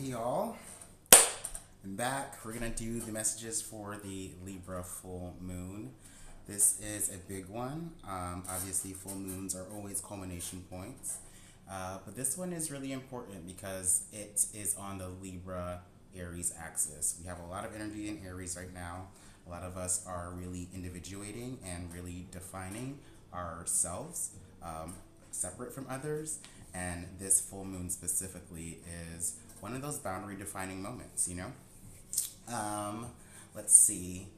Hey y'all, I'm back. We're gonna do the messages for the Libra full moon. This is a big one. Obviously, full moons are always culmination points, but this one is really important because it is on the Libra Aries axis. We have a lot of energy in Aries right now. A lot of us are really individuating and really defining ourselves separate from others. And this full moon specifically is one of those boundary defining moments, you know? Let's see.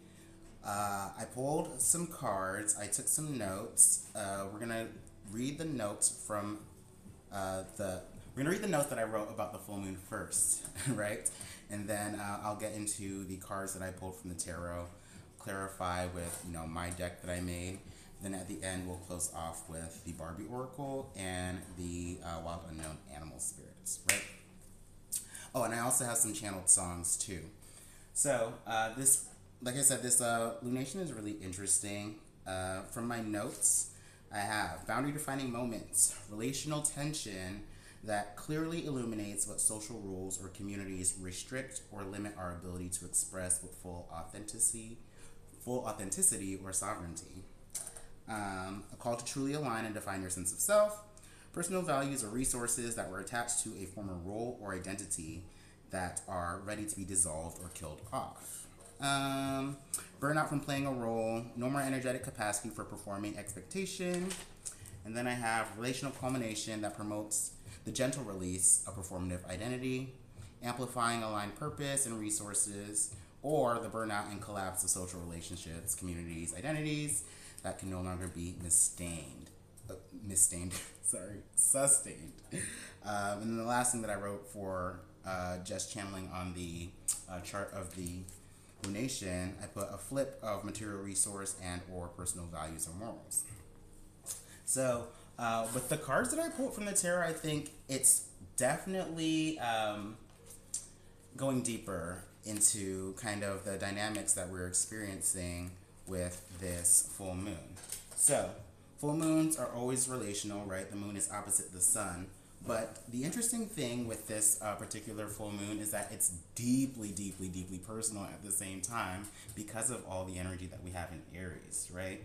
I pulled some cards. I took some notes. We're gonna read the notes from we're gonna read the notes that I wrote about the full moon first, right? And then I'll get into the cards that I pulled from the tarot, clarify with my deck that I made. Then at the end, we'll close off with the Barbie Oracle and the Wild Unknown Animal Spirits, right? Oh, and I also have some channeled songs too. So like I said, this lunation is really interesting. From my notes, I have boundary defining moments, relational tension that clearly illuminates what social rules or communities restrict or limit our ability to express with full authenticity or sovereignty. A call to truly align and define your sense of self, personal values or resources that were attached to a former role or identity that are ready to be dissolved or killed off. Burnout from playing a role, no more energetic capacity for performing expectation. And then I have relational culmination that promotes the gentle release of performative identity, amplifying aligned purpose and resources, or the burnout and collapse of social relationships, communities, identities that can no longer be sustained. And then the last thing that I wrote for just channeling on the chart of the lunation, I put a flip of material resource and or personal values or morals. So with the cards that I pulled from the tarot, I think it's definitely going deeper into kind of the dynamics that we're experiencing with this full moon. So full moons are always relational, right? The moon is opposite the sun. But the interesting thing with this particular full moon is that it's deeply, deeply, deeply personal at the same time because of all the energy that we have in Aries, right?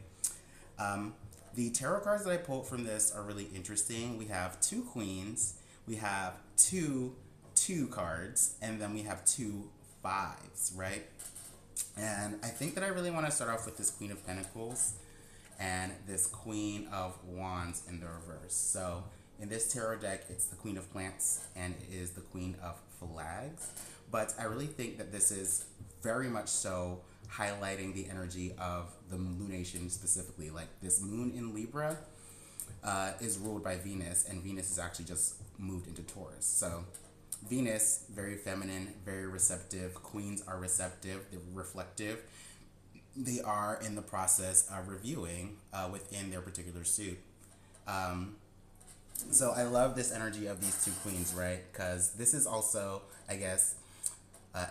The tarot cards that I pulled from this are really interesting. We have two queens, we have two cards, and then we have two fives, right? And I think that I really want to start off with this Queen of Pentacles and this Queen of Wands in the reverse. So in this tarot deck, it's the Queen of Plants and it is the Queen of Flags. But I really think that this is very much so highlighting the energy of the lunation specifically. Like this moon in Libra is ruled by Venus, and Venus is actually just moved into Taurus. So Venus, very feminine, very receptive. Queens are receptive, they're reflective. They are in the process of reviewing within their particular suit. So I love this energy of these two queens, right? Because this is also, I guess,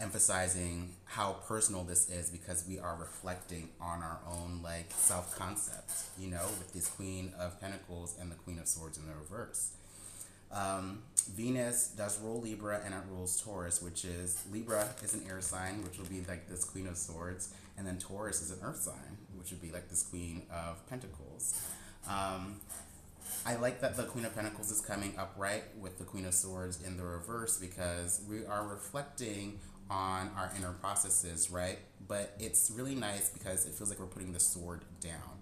emphasizing how personal this is because we are reflecting on our own like self-concept, with this Queen of Pentacles and the Queen of Swords in the reverse. Venus does rule Libra and it rules Taurus, which is Libra is an air sign, which will be like this Queen of Swords, and then Taurus is an earth sign, which would be like this Queen of Pentacles. I like that the Queen of Pentacles is coming upright with the Queen of Swords in the reverse because we are reflecting on our inner processes, right? But it's really nice because it feels like we're putting the sword down.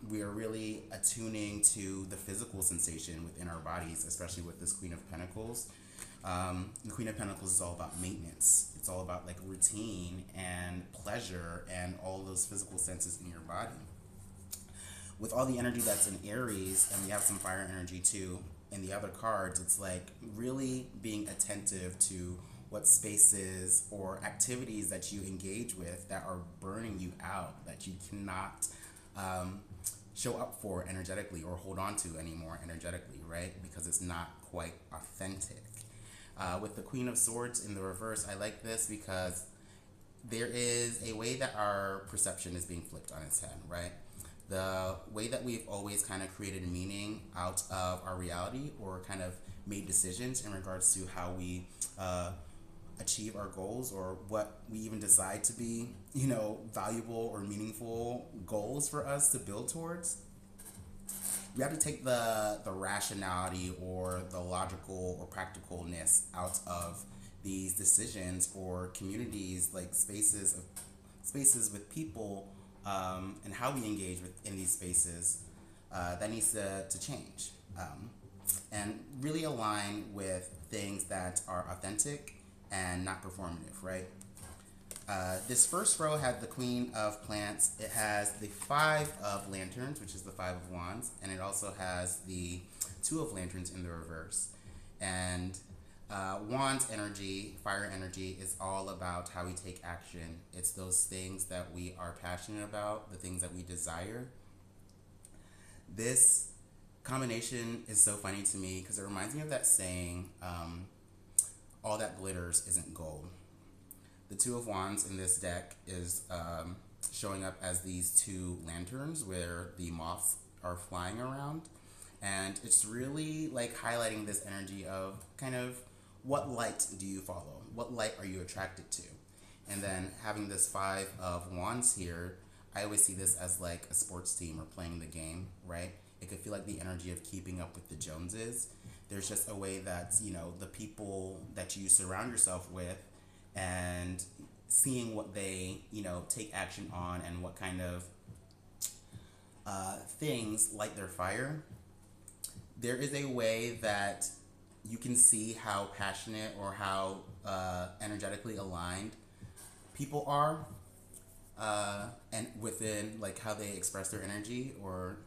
We are really attuning to the physical sensation within our bodies, especially with this Queen of Pentacles. The Queen of Pentacles is all about maintenance. It's all about like routine and pleasure and all those physical senses in your body. With all the energy that's in Aries, and we have some fire energy too in the other cards, it's like really being attentive to what spaces or activities that you engage with that are burning you out, that you cannot show up for energetically or hold on to anymore energetically, right? Because it's not quite authentic. With the Queen of Swords in the reverse, I like this because there is a way that our perception is being flipped on its head, right? the way that we've always kind of created meaning out of our reality, or kind of made decisions in regards to how we achieve our goals, or what we even decide to be, valuable or meaningful goals for us to build towards. We have to take the rationality or the logical or practicalness out of these decisions, or communities, like spaces with people, and how we engage in these spaces. That needs to change, and really align with things that are authentic and not performative, right? This first row had the Queen of Plants. It has the Five of Lanterns, which is the Five of Wands, and it also has the Two of Lanterns in the reverse. And Wands energy, fire energy, is all about how we take action. It's those things that we are passionate about, the things that we desire. This combination is so funny to me because it reminds me of that saying, all that glitters isn't gold. The Two of Wands in this deck is showing up as these two lanterns where the moths are flying around. And it's really like highlighting this energy of kind of, what light do you follow? What light are you attracted to? And then having this Five of Wands here, I always see this as like a sports team or playing the game, right? It could feel like the energy of keeping up with the Joneses. There's just a way that, the people that you surround yourself with, and seeing what they, take action on, and what kind of things light their fire. There is a way that you can see how passionate or how energetically aligned people are, and within like how they express their energy, or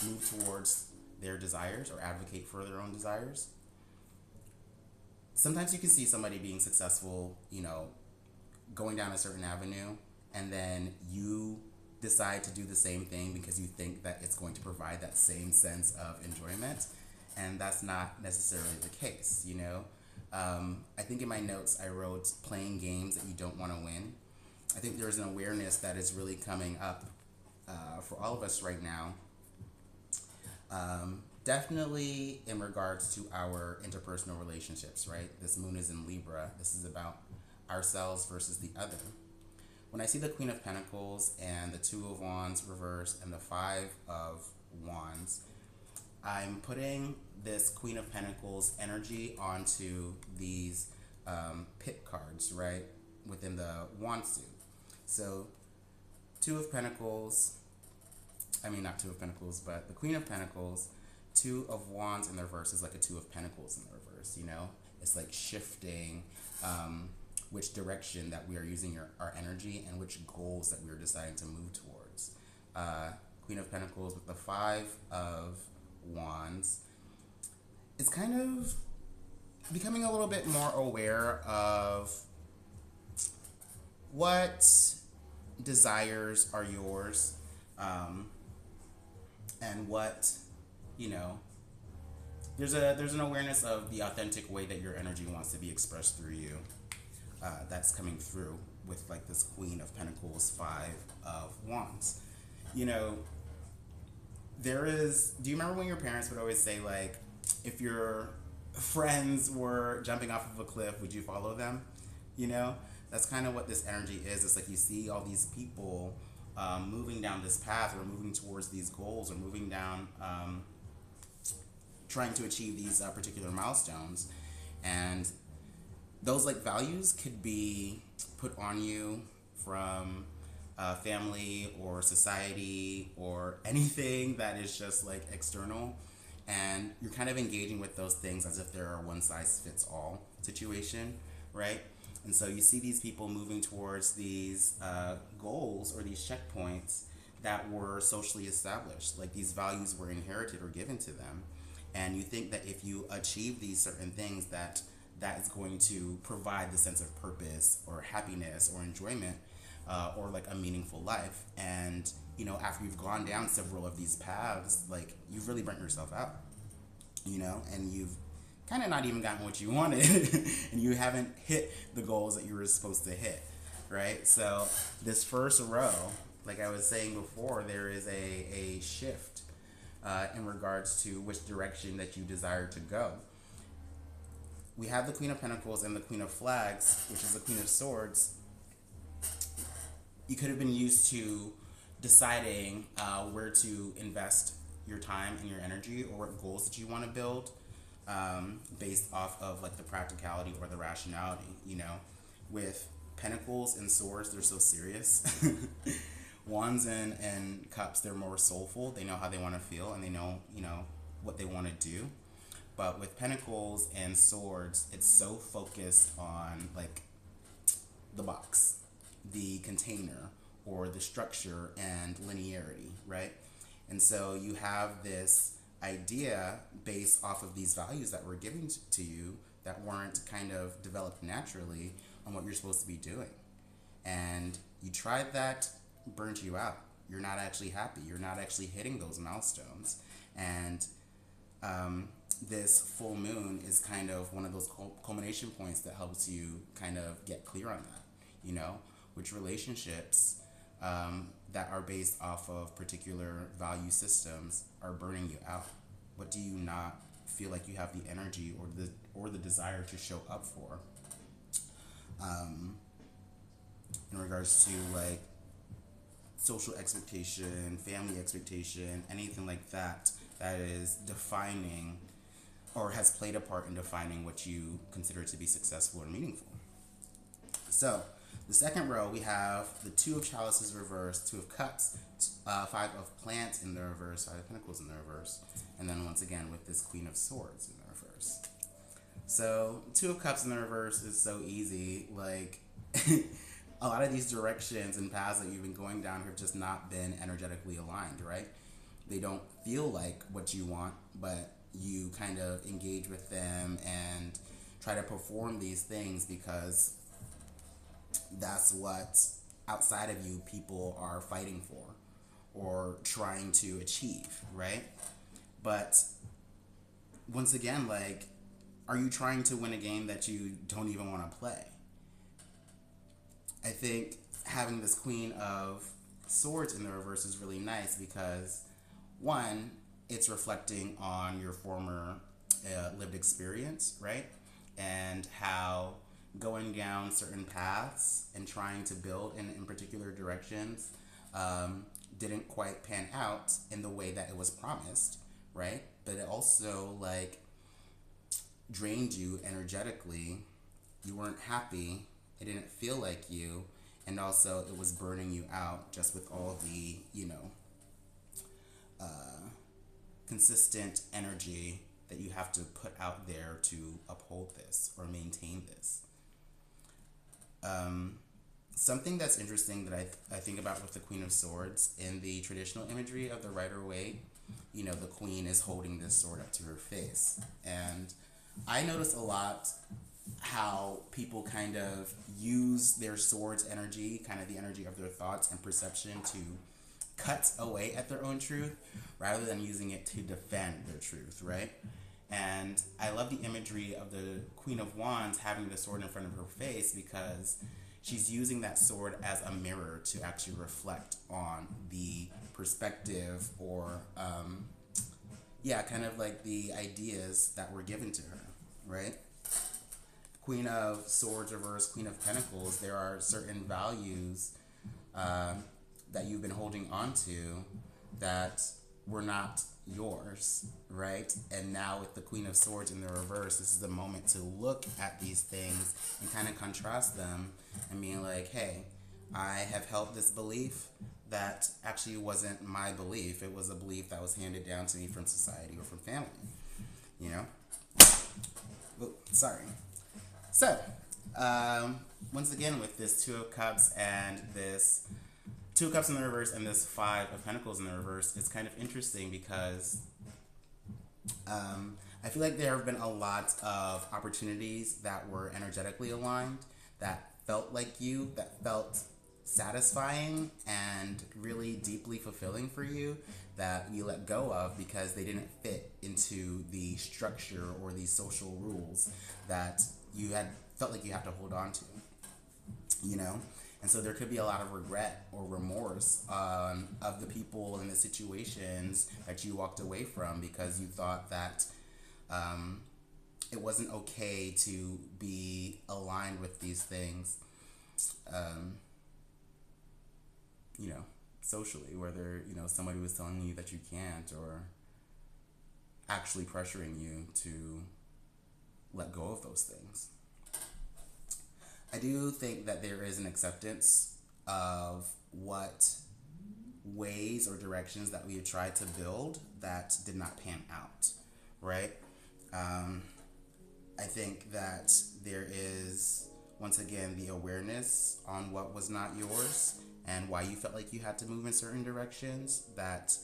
move towards their desires, or advocate for their own desires. Sometimes you can see somebody being successful, going down a certain avenue, and then you decide to do the same thing because you think that it's going to provide that same sense of enjoyment, and that's not necessarily the case. I think in my notes I wrote playing games that you don't want to win. I think there's an awareness that is really coming up for all of us right now. Definitely in regards to our interpersonal relationships, right? This moon is in Libra. This is about ourselves versus the other. When I see the Queen of Pentacles and the Two of Wands reversed and the Five of Wands, I'm putting this Queen of Pentacles energy onto these pit cards, right? Within the Wand suit. So Two of Pentacles, not Two of Pentacles, but the Queen of Pentacles. Two of Wands in the reverse is like a Two of Pentacles in the reverse, It's like shifting which direction that we are using our energy, and which goals that we are deciding to move towards. Queen of Pentacles with the Five of Wands. It's kind of becoming a little bit more aware of what desires are yours, and what, there's an awareness of the authentic way that your energy wants to be expressed through you. That's coming through with like this Queen of Pentacles, Five of Wands. Do you remember when your parents would always say, like, if your friends were jumping off of a cliff, would you follow them? That's kind of what this energy is. It's like you see all these people moving down this path, or moving towards these goals, or moving down, trying to achieve these particular milestones. And those like values could be put on you from family or society or anything that is just like external, and you're kind of engaging with those things as if they're a one size fits all situation, right? And so you see these people moving towards these goals or these checkpoints that were socially established, like these values were inherited or given to them, and you think that if you achieve these certain things, that is going to provide the sense of purpose or happiness or enjoyment, or like a meaningful life. And after you've gone down several of these paths, like, you've really burnt yourself out, and you've kind of not even gotten what you wanted and you haven't hit the goals that you were supposed to hit, right? So this first row Like I was saying before, there is a shift in regards to which direction that you desire to go. We have the Queen of Pentacles and the Queen of Flags, which is the Queen of Swords. You could have been used to deciding where to invest your time and your energy, or what goals that you want to build, based off of like the practicality or the rationality. You know, with Pentacles and Swords, they're so serious. Wands and Cups, they're more soulful. They know how they want to feel, and they know, you know, what they want to do. But with Pentacles and Swords, it's so focused on like the box, the container, or the structure and linearity, right? And so you have this idea based off of these values that were given to you that weren't kind of developed naturally on what you're supposed to be doing. And you tried that, burnt you out. You're not actually happy. You're not actually hitting those milestones. And this full moon is kind of one of those culmination points that helps you kind of get clear on that, you know, which relationships that are based off of particular value systems are burning you out. What do you not feel like you have the energy or the desire to show up for? In regards to like social expectation, family expectation, anything like that, that is defining or has played a part in defining what you consider to be successful or meaningful. So, the second row, we have the Two of Chalices reversed, Two of Cups, Five of Plants in the reverse, Five of Pentacles in the reverse, and then once again with this Queen of Swords in the reverse. So, Two of Cups in the reverse is so easy. Like, a lot of these directions and paths that you've been going down have just not been energetically aligned, right? They don't feel like what you want, but you kind of engage with them and try to perform these things because that's what outside of you people are fighting for or trying to achieve, right? But once again, like, are you trying to win a game that you don't even want to play? I think having this Queen of Swords in the reverse is really nice because, one, it's reflecting on your former lived experience, right? And how going down certain paths and trying to build in particular directions didn't quite pan out in the way that it was promised, right? But it also like drained you energetically. You weren't happy. It didn't feel like you. And also it was burning you out just with all the, you know, consistent energy that you have to put out there to uphold this or maintain this. Something that's interesting that I think about with the Queen of Swords in the traditional imagery of the Rider-Waite, you know, the Queen is holding this sword up to her face. And I notice a lot how people kind of use their sword's energy, kind of the energy of their thoughts and perception, to cut away at their own truth rather than using it to defend their truth, right? And I love the imagery of the Queen of Wands having the sword in front of her face because she's using that sword as a mirror to actually reflect on the perspective or, kind of like the ideas that were given to her, right? Queen of Swords reverse, Queen of Pentacles, there are certain values that you've been holding on to that were not yours, right? And now with the Queen of Swords in the reverse, this is the moment to look at these things and kind of contrast them and being like, hey, I have held this belief that actually wasn't my belief. It was a belief that was handed down to me from society or from family, you know? Oh, sorry. So, once again, with this Two of Cups and this Two of Cups in the reverse and this Five of Pentacles in the reverse, it's kind of interesting because I feel like there have been a lot of opportunities that were energetically aligned, that felt like you, that felt satisfying and really deeply fulfilling for you, that you let go of because they didn't fit into the structure or the social rules that you had felt like you have to hold on to, you know? And so there could be a lot of regret or remorse of the people and the situations that you walked away from because you thought that it wasn't okay to be aligned with these things, um, you know, socially, whether, somebody was telling you that you can't or actually pressuring you to let go of those things. I do think that there is an acceptance of what ways or directions that we have tried to build that did not pan out, right? I think that there is, once again, the awareness on what was not yours and why you felt like you had to move in certain directions that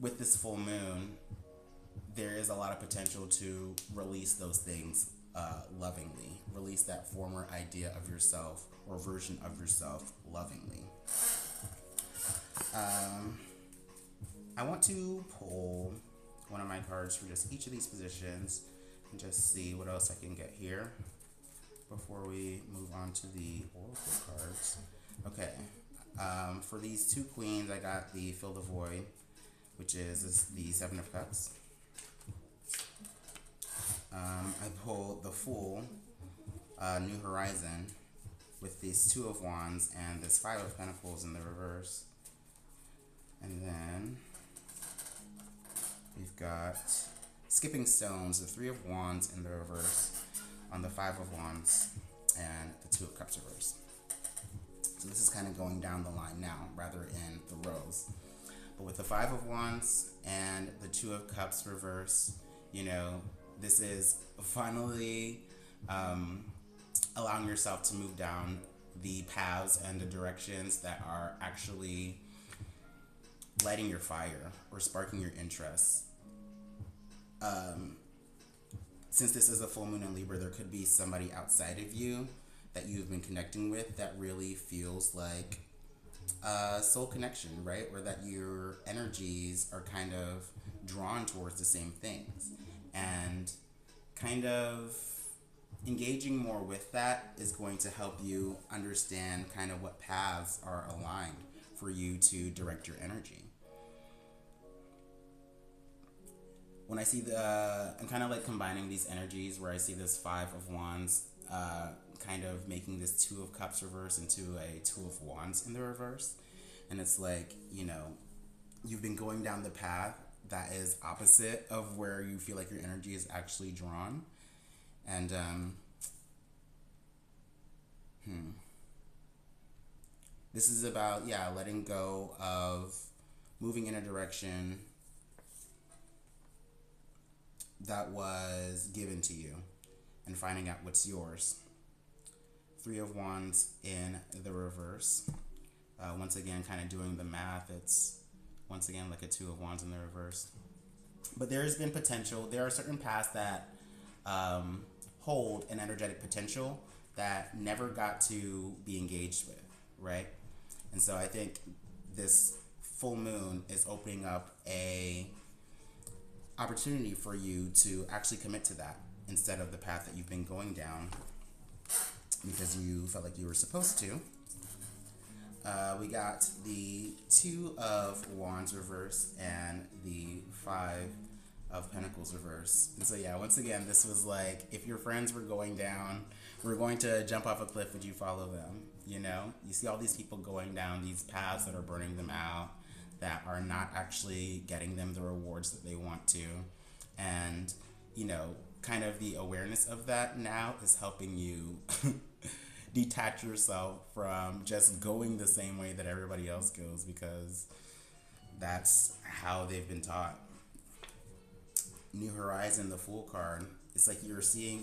with this full moon, there is a lot of potential to release those things lovingly. Release that former idea of yourself or version of yourself lovingly. I want to pull one of my cards for just each of these positions and just see what else I can get here before we move on to the oracle cards. Okay, for these two queens, I got the Fill the Void, which is the Seven of Cups. I pulled the Fool, New Horizon, with these Two of Wands and this Five of Pentacles in the reverse. And then we've got Skipping Stones, the Three of Wands in the reverse on the Five of Wands and the Two of Cups reverse. So this is kind of going down the line now, rather in the rows. But with the Five of Wands and the Two of Cups reverse, this is finally allowing yourself to move down the paths and the directions that are actually lighting your fire or sparking your interest. Since this is a full moon in Libra, there could be somebody outside of you that you've been connecting with that really feels like a soul connection, right? Or that your energies are kind of drawn towards the same things. And kind of engaging more with that is going to help you understand kind of what paths are aligned for you to direct your energy. When I see I'm kind of like combining these energies where I see this Five of Wands kind of making this Two of Cups reverse into a Two of Wands in the reverse. And it's like, you've been going down the path that is opposite of where you feel like your energy is actually drawn. And this is about letting go of moving in a direction that was given to you and finding out what's yours. Three of Wands in the reverse. Once again, kind of doing the math, it's once again like a Two of Wands in the reverse. But there's been potential. There are certain paths that hold an energetic potential that never got to be engaged with, right? And so I think this full moon is opening up a opportunity for you to actually commit to that instead of the path that you've been going down because you felt like you were supposed to. We got the Two of Wands reverse and the Five of Pentacles reverse. And so once again, this was like, if your friends were going to jump off a cliff, would you follow them? You see all these people going down these paths that are burning them out, that are not actually getting them the rewards that they want to. And, kind of the awareness of that now is helping you detach yourself from just going the same way that everybody else goes, because that's how they've been taught. New Horizon, the Fool card, it's like you're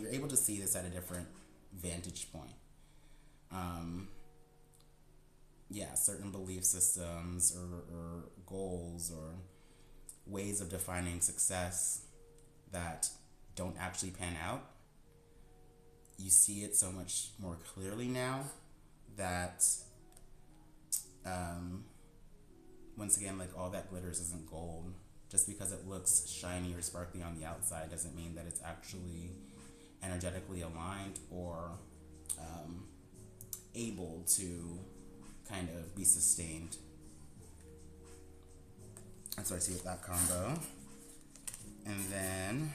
able to see this at a different vantage point. Certain belief systems or goals or ways of defining success that don't actually pan out. You see it so much more clearly now that once again, like, all that glitters isn't gold. Just because it looks shiny or sparkly on the outside doesn't mean that it's actually energetically aligned or able to kind of be sustained. That's what I see with that combo. And then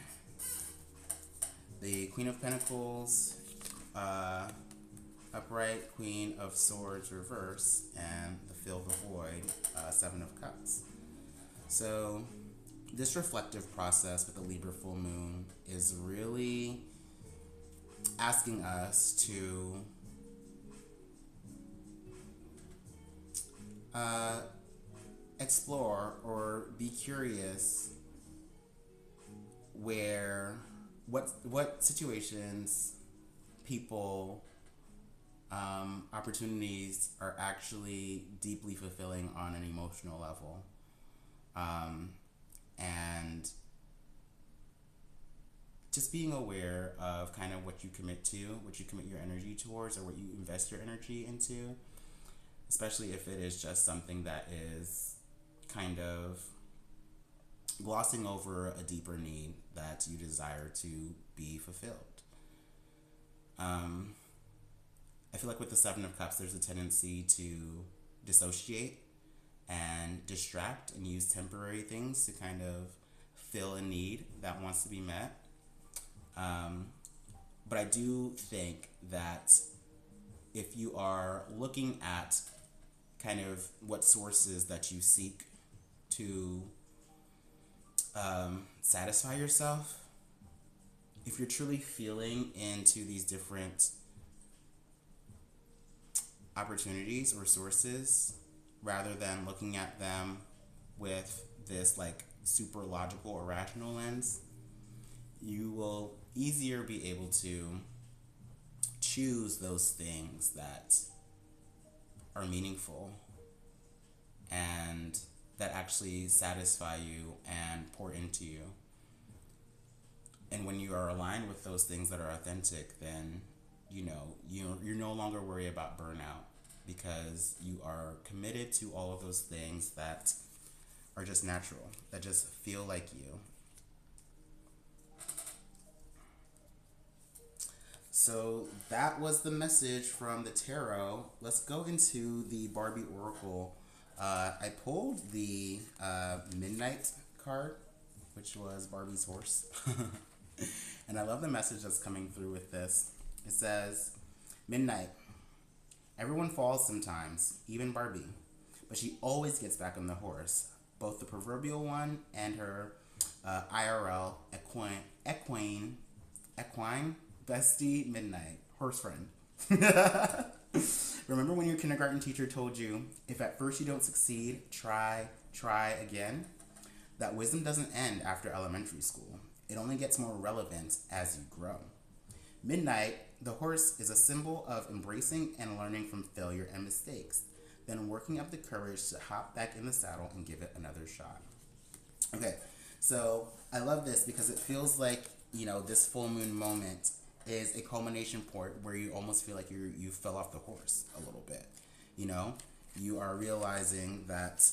the Queen of Pentacles, upright, Queen of Swords reverse, and the Fill the Void, Seven of Cups. So this reflective process with the Libra full moon is really asking us to explore or be curious where what situations, people, opportunities are actually deeply fulfilling on an emotional level, and just being aware of kind of what you commit to, what you commit your energy towards, or what you invest your energy into, especially if it is just something that is kind of glossing over a deeper need that you desire to be fulfilled. I feel like with the Seven of Cups, there's a tendency to dissociate and distract and use temporary things to kind of fill a need that wants to be met. But I do think that if you are looking at kind of what sources that you seek to satisfy yourself, if you're truly feeling into these different opportunities or sources, rather than looking at them with this like super logical or rational lens, you will easier be able to choose those things that are meaningful and that actually satisfy you and pour into you. And when you are aligned with those things that are authentic, then you're no longer worried about burnout, because you are committed to all of those things that are just natural, that just feel like you. So that was the message from the tarot. Let's go into the Barbie Oracle. I pulled the Midnight card, which was Barbie's horse. And I love the message that's coming through with this. It says, Midnight. Everyone falls sometimes, even Barbie. But she always gets back on the horse. Both the proverbial one and her IRL equine bestie Midnight, horse friend. Remember when your kindergarten teacher told you, if at first you don't succeed, try again? That wisdom doesn't end after elementary school. It only gets more relevant as you grow. Midnight, the horse, is a symbol of embracing and learning from failure and mistakes, then working up the courage to hop back in the saddle and give it another shot. Okay, so I love this because it feels like, this full moon moment is a culmination point where you almost feel like you fell off the horse a little bit. You are realizing that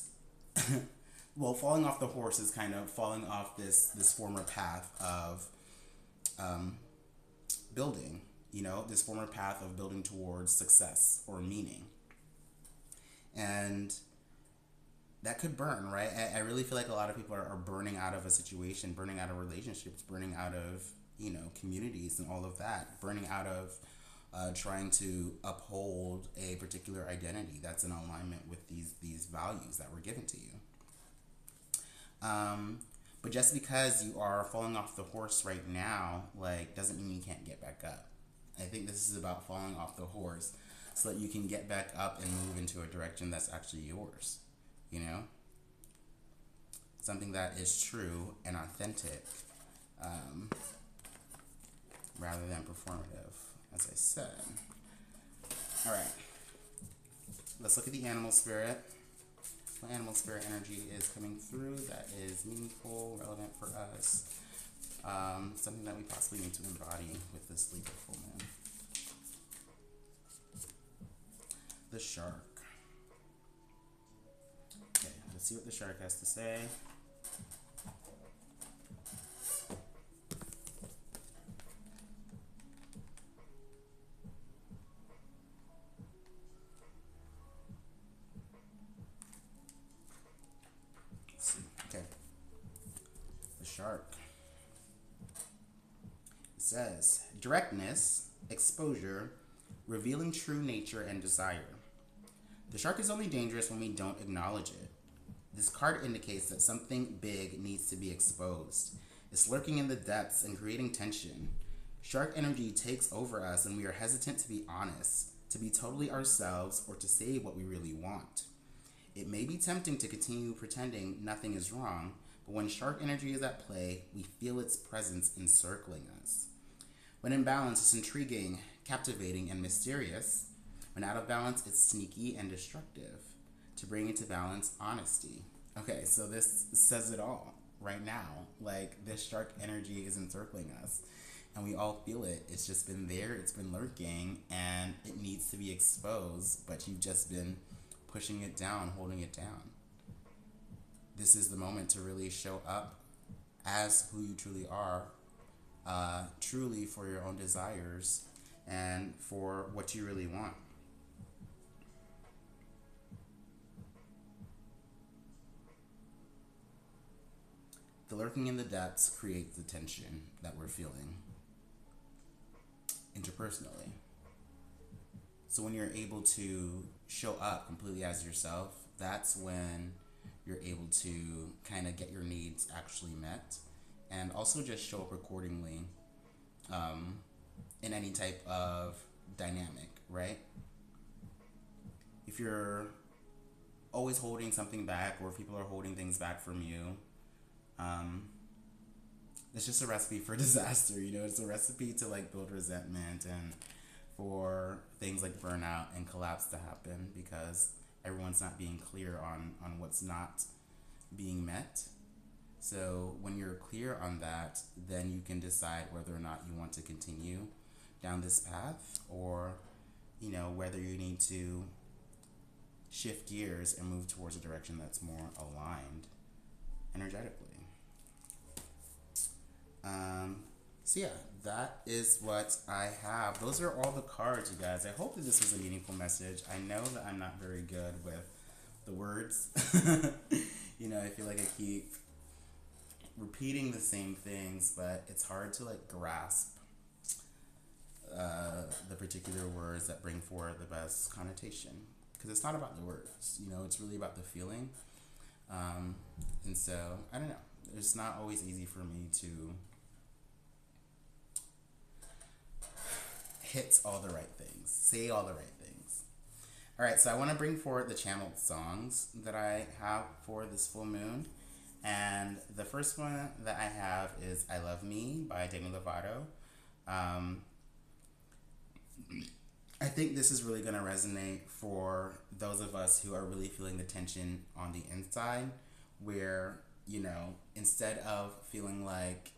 well, falling off the horse is kind of falling off this former path of building, this former path of building towards success or meaning. And that could burn, right? I really feel like a lot of people are burning out of a situation, burning out of relationships, burning out of, communities and all of that, burning out of trying to uphold a particular identity that's in alignment with these values that were given to you. But just because you are falling off the horse right now, doesn't mean you can't get back up. I think this is about falling off the horse so that you can get back up and move into a direction that's actually yours, Something that is true and authentic, rather than performative, as I said. All right, let's look at the animal spirit. What animal spirit energy is coming through that is meaningful, relevant for us, something that we possibly need to embody with this Libra full moon. The shark. Okay, let's see what the shark has to say. The shark. It says, directness, exposure, revealing true nature and desire. The shark is only dangerous when we don't acknowledge it. This card indicates that something big needs to be exposed. It's lurking in the depths and creating tension. Shark energy takes over us and we are hesitant to be honest, to be totally ourselves, or to say what we really want. It may be tempting to continue pretending nothing is wrong, but when shark energy is at play, we feel its presence encircling us. When in balance, it's intriguing, captivating, and mysterious. When out of balance, it's sneaky and destructive. To bring into balance, honesty. Okay, so this says it all right now. Like, this shark energy is encircling us, and we all feel it. It's just been there, it's been lurking, and it needs to be exposed, but you've just been pushing it down, holding it down. This is the moment to really show up as who you truly are, truly for your own desires and for what you really want. The lurking in the depths creates the tension that we're feeling interpersonally. So when you're able to show up completely as yourself, that's when you're able to kind of get your needs actually met, and also just show up accordingly in any type of dynamic, right? If you're always holding something back, or if people are holding things back from you, it's just a recipe for disaster. You know, it's a recipe to like build resentment and for things like burnout and collapse to happen, because everyone's not being clear on what's not being met. So when you're clear on that, then you can decide whether or not you want to continue down this path, or, you know, whether you need to shift gears and move towards a direction that's more aligned energetically. So yeah, that is what I have. Those are all the cards, you guys. I hope that this was a meaningful message. I know that I'm not very good with the words. You know, I feel like I keep repeating the same things, but it's hard to like grasp the particular words that bring forward the best connotation, because it's not about the words, you know, it's really about the feeling. And so I don't know, it's not always easy for me to hit all the right things, say all the right things. All right, so I want to bring forward the channeled songs that I have for this full moon. And the first one that I have is I Love Me by Demi Lovato. I think this is really going to resonate for those of us who are really feeling the tension on the inside, where, you know, instead of feeling like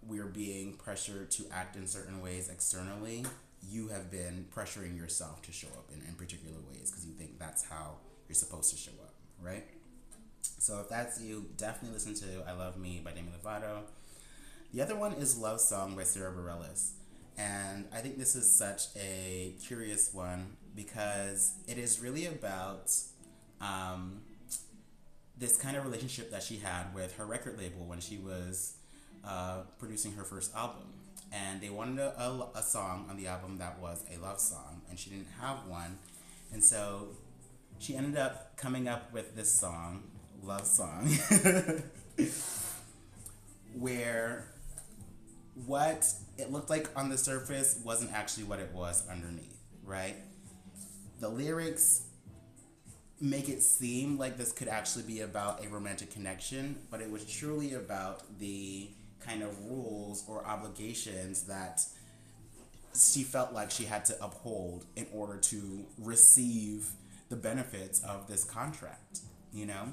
we're being pressured to act in certain ways externally, you have been pressuring yourself to show up in particular ways because you think that's how you're supposed to show up, right? So if that's you, definitely listen to I Love Me by Demi Lovato. The other one is Love Song by Sarah Bareilles. And I think this is such a curious one because it is really about this kind of relationship that she had with her record label when she was producing her first album. And they wanted a song on the album that was a love song, and she didn't have one. And so she ended up coming up with this song, Love Song, where what it looked like on the surface wasn't actually what it was underneath, right? The lyrics make it seem like this could actually be about a romantic connection, but it was truly about the kind of rules or obligations that she felt like she had to uphold in order to receive the benefits of this contract, you know?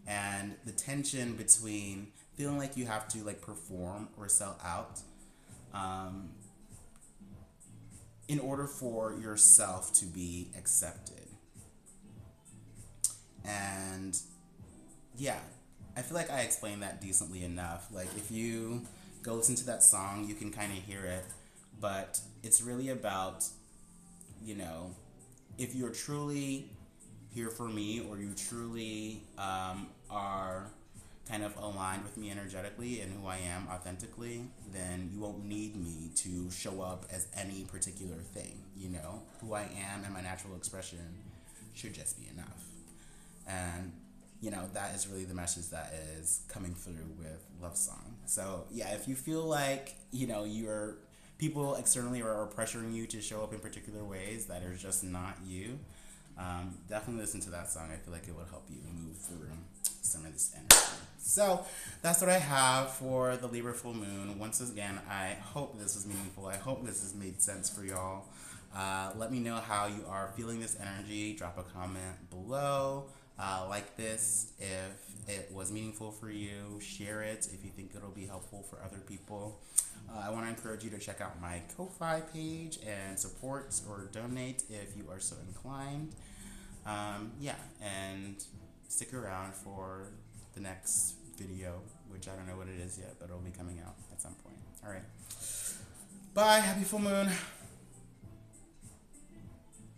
And the tension between feeling like you have to like perform or sell out in order for yourself to be accepted. And yeah, I feel like I explained that decently enough. Like if you go listen to that song, you can kind of hear it, but it's really about, you know, if you're truly here for me, or you truly are kind of aligned with me energetically and who I am authentically, then you won't need me to show up as any particular thing. You know, who I am and my natural expression should just be enough. And you know, that is really the message that is coming through with Love Song. So yeah, if you feel like, you know, you're people externally are pressuring you to show up in particular ways that are just not you, definitely listen to that song. I feel like it will help you move through some of this energy. So that's what I have for the Libra full moon. Once again, I hope this was meaningful. I hope this has made sense for y'all. Let me know how you are feeling this energy. Drop a comment below. Like this if it was meaningful for you. Share it if you think it'll be helpful for other people. I want to encourage you to check out my Ko-Fi page and support or donate if you are so inclined. Yeah, and stick around for the next video, which I don't know what it is yet, but it'll be coming out at some point. All right. Bye. Happy full moon.